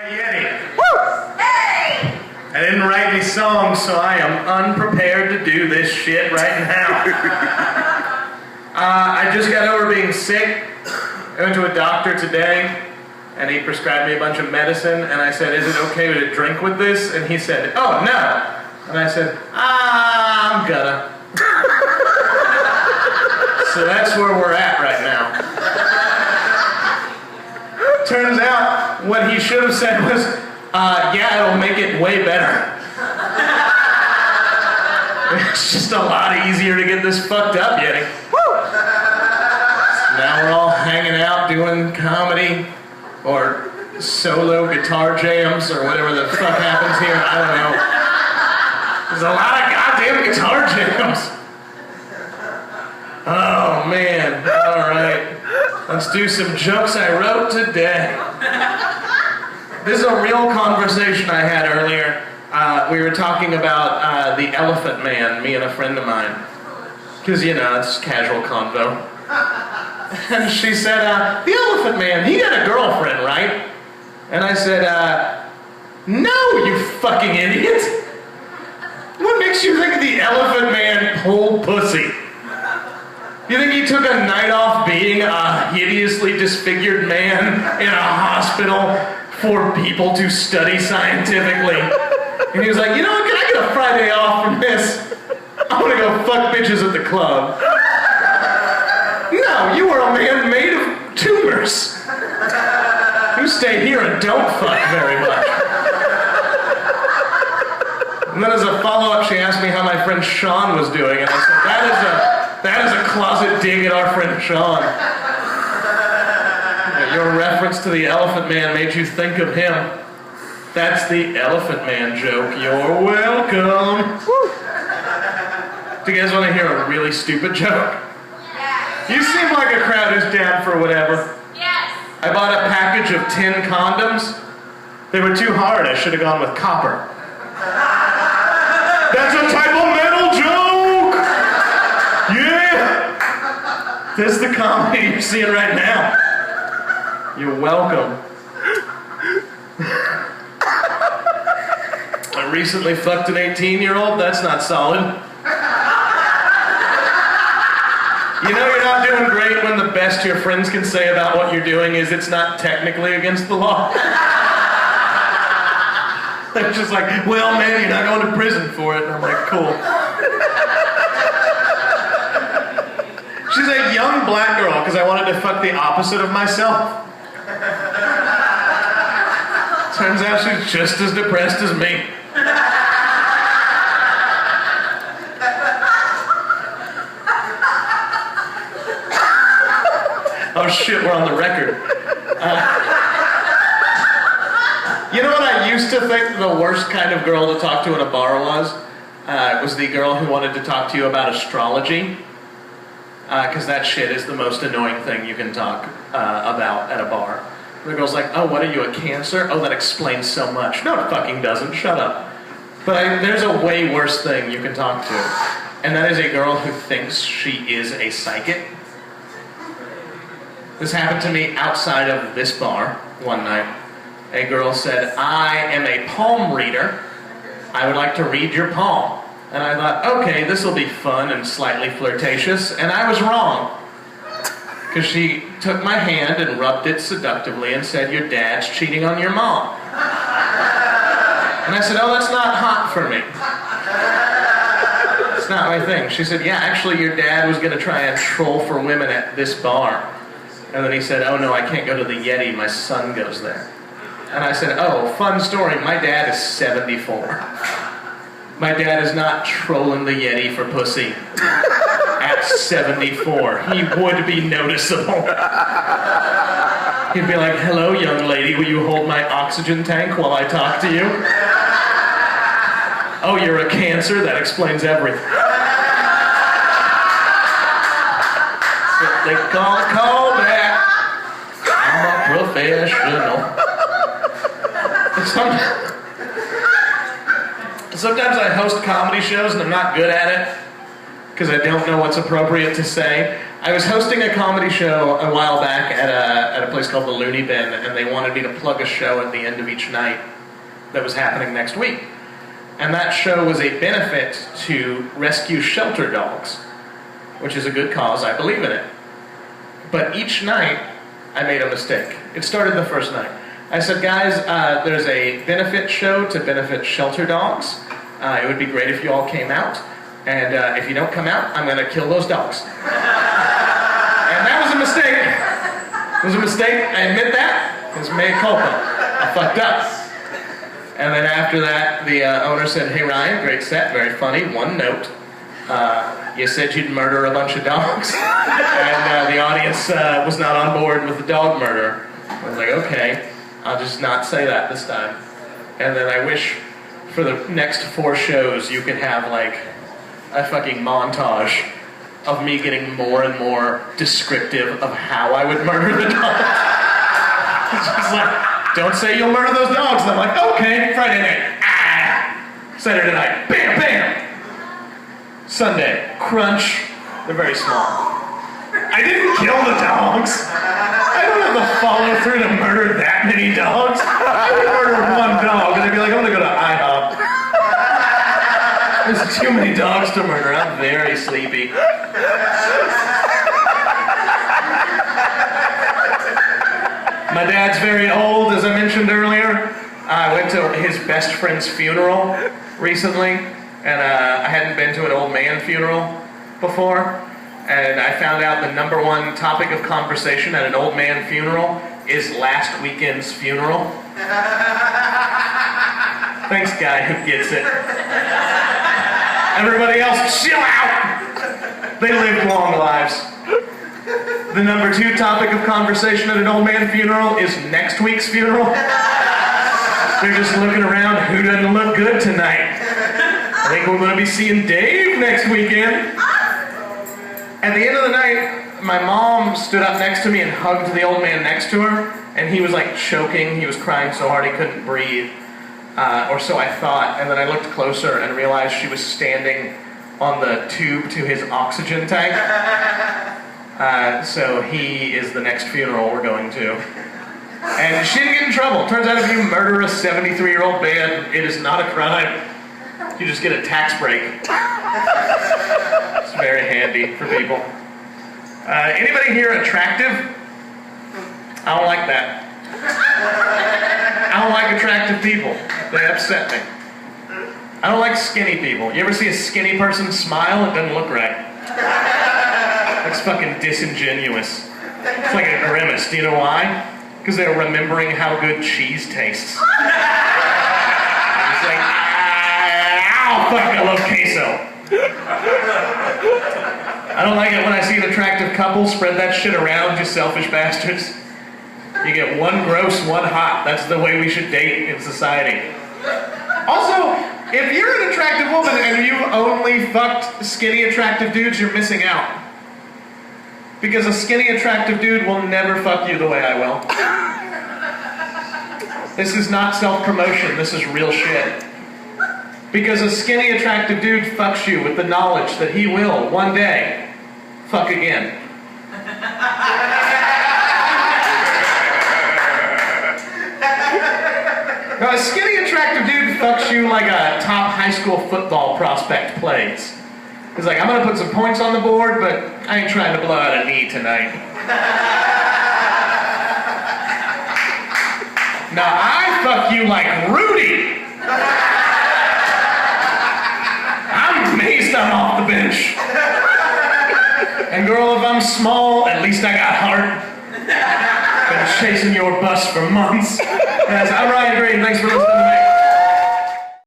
Yeti. Woo! Hey! I didn't write any songs, so I am unprepared to do this shit right now. I just got over being sick. I went to a doctor today, and he prescribed me a bunch of medicine, and I said, is it okay to drink with this? And he said, oh, no. And I said, I'm gonna. So that's where we're at right now. Turns out, what he should have said was, yeah, it'll make it way better. It's just a lot easier to get this fucked up, Yeti. Woo! Now we're all hanging out doing comedy, or solo guitar jams, or whatever the fuck happens here, I don't know. There's a lot of goddamn guitar jams. Oh man, alright. Let's do some jokes I wrote today. This is a real conversation I had earlier. We were talking about the Elephant Man, me and a friend of mine. Because, you know, it's casual convo. And she said, the Elephant Man, he got a girlfriend, right? And I said, no, you fucking idiot. What makes you think the Elephant Man pulled pussy? You think he took a night off being a hideously disfigured man in a hospital for people to study scientifically? And he was like, you know what, can I get a Friday off from this? I want to go fuck bitches at the club. No, you are a man made of tumors. You stay here and don't fuck very much. And then as a follow-up, she asked me how my friend Sean was doing, and I said, that is a closet dig at our friend Sean. Your reference to the Elephant Man made you think of him. That's the Elephant Man joke. You're welcome. Woo. Do you guys want to hear a really stupid joke? Yes. You seem like a crowd who's down for whatever. Yes. I bought a package of 10 condoms. They were too hard. I should have gone with copper. That's a type of metal joke! Yeah! This is the comedy you're seeing right now. You're welcome. I recently fucked an 18-year-old. That's not solid. You know you're not doing great when the best your friends can say about what you're doing is it's not technically against the law. They're just like, well, man, you're not going to prison for it. And I'm like, cool. She's a young black girl because I wanted to fuck the opposite of myself. Turns out she's just as depressed as me. Oh shit, we're on the record. You know what I used to think the worst kind of girl to talk to at a bar was? It was the girl who wanted to talk to you about astrology. Because that shit is the most annoying thing you can talk about at a bar. The girl's like, oh, what are you, a Cancer? Oh, that explains so much. No, it fucking doesn't. Shut up. But there's a way worse thing you can talk to. And that is a girl who thinks she is a psychic. This happened to me outside of this bar one night. A girl said, I am a palm reader. I would like to read your palm. And I thought, okay, this will be fun and slightly flirtatious. And I was wrong. Because she took my hand and rubbed it seductively and said, your dad's cheating on your mom. And I said, oh, that's not hot for me. It's not my thing. She said, yeah, actually your dad was going to try and troll for women at this bar. And then he said, oh no, I can't go to the Yeti, my son goes there. And I said, oh, fun story, my dad is 74. My dad is not trolling the Yeti for pussy. At 74, he would be noticeable. He'd be like, hello young lady, will you hold my oxygen tank while I talk to you? Oh, you're a Cancer? That explains everything. They call back. I'm a professional. Sometimes I host comedy shows and I'm not good at it because I don't know what's appropriate to say. I was hosting a comedy show a while back at a place called the Looney Bin, and they wanted me to plug a show at the end of each night that was happening next week. And that show was a benefit to rescue shelter dogs, which is a good cause. I believe in it. But each night, I made a mistake. It started the first night. I said, guys, there's a benefit show to benefit shelter dogs. It would be great if you all came out. And if you don't come out, I'm going to kill those dogs. And that was a mistake. It was a mistake. I admit that. It was mea culpa. I fucked up. And then after that, the owner said, hey Ryan, great set, very funny, one note. You said you'd murder a bunch of dogs. And the audience was not on board with the dog murder. I was like, okay, I'll just not say that this time. And then I wish for the next 4 shows you could have like a fucking montage of me getting more and more descriptive of how I would murder the dogs. It's just like, don't say you'll murder those dogs. And I'm like, okay, Friday night, Saturday night, bam, bam. Sunday, crunch. They're very small. I didn't kill the dogs. I don't have the follow through to murder that many dogs. I would murder one dog and I'd be like, I'm gonna go to IHOP. There's too many dogs to murder. I'm very sleepy. My dad's very old, as I mentioned earlier. I went to his best friend's funeral recently, and I hadn't been to an old man funeral before, and I found out the #1 topic of conversation at an old man funeral is last weekend's funeral. Thanks, guy who gets it. Everybody else, chill out! They lived long lives. The #2 topic of conversation at an old man funeral is next week's funeral. They're just looking around, who doesn't look good tonight? I think we're going to be seeing Dave next weekend. At the end of the night, my mom stood up next to me and hugged the old man next to her, and he was like choking. He was crying so hard he couldn't breathe, or so I thought. And then I looked closer and realized she was standing on the tube to his oxygen tank. So he is the next funeral we're going to. And she didn't get in trouble. Turns out if you murder a 73-year-old man, it is not a crime. You just get a tax break. It's very handy for people. Anybody here attractive? I don't like that. I don't like attractive people. They upset me. I don't like skinny people. You ever see a skinny person smile? It doesn't look right. It's fucking disingenuous. It's like a grimace. Do you know why? Because they're remembering how good cheese tastes. It's like, ow, fuck, I love queso. I don't like it when I see an attractive couple spread that shit around, you selfish bastards. You get one gross, one hot. That's the way we should date in society. Also, if you're an attractive woman and you've only fucked skinny attractive dudes, you're missing out. Because a skinny attractive dude will never fuck you the way I will. This is not self-promotion, this is real shit. Because a skinny attractive dude fucks you with the knowledge that he will, one day, fuck again. Now, a skinny attractive dude fucks you like a top high school football prospect plays. He's like, I'm gonna put some points on the board, but I ain't trying to blow out a knee tonight. Now I fuck you like Rudy. I'm amazed I'm off the bench. And girl, if I'm small, at least I got heart. Been chasing your bus for months. Guys, I'm Ryan Green, thanks for listening to me.